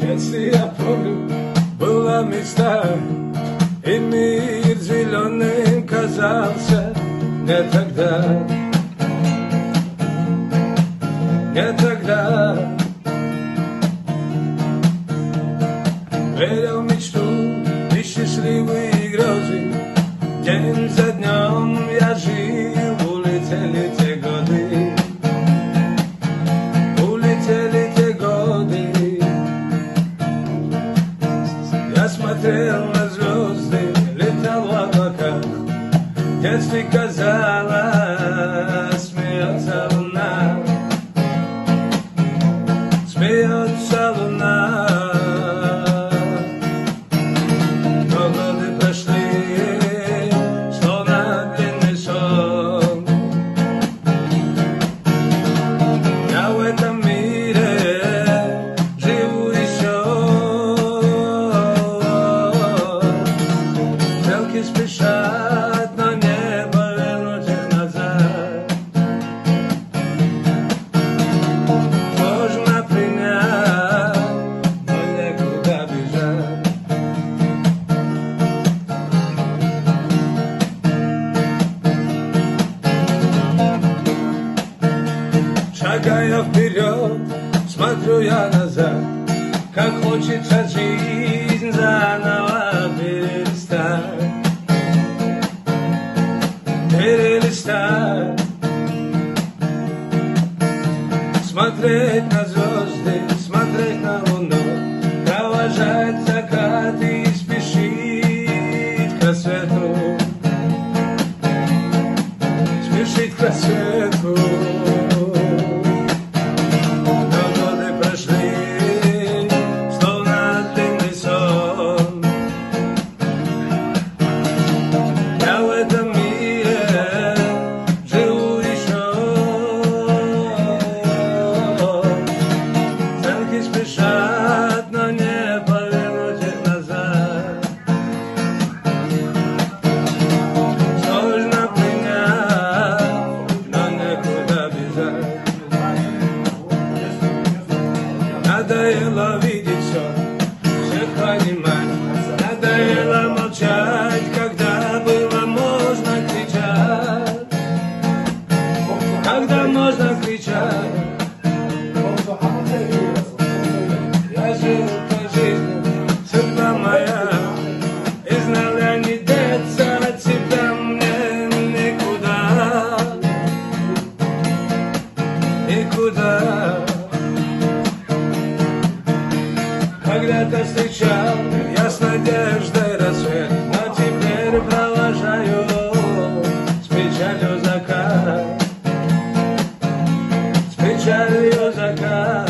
Если я помню, была мечта, и мир зеленым казался. Не тогда, не тогда. Верил в мечту и счастливые грезы. День за днем я жил, улетели те годы. Улетели те годы. Я смотрел на звезды, летал в облаках. В детстве казалось, смеется луна. Смеется луна. Но годы прошли, словно длинный сон. Я в этом мире живу еще. Стрелки спешат, но не повернуть их назад. Сложно принять, но некуда бежать. Шагая вперед, смотрю я назад, как хочется жизнь заново перелистать. Перелистать. Смотреть на звезды, смотреть на луну, провожать закаты и спешить к рассвету. Спешить к рассвету. Но годы прошли, словно длинный сон. Я в этом мире живу еще. Стрелки спешат, но не повернуть их назад. Сложно принять, но некуда бежать. Надоело видеть все, всех понимать. Надоело молчать, когда было можно кричать. Когда можно кричать. Я жил по жизни, судьба моя, и знал я не деться от тебя мне никуда. Никуда. Когда-то встречал я с надеждой рассвет, но теперь провожаю с печалью закат. С печалью закат.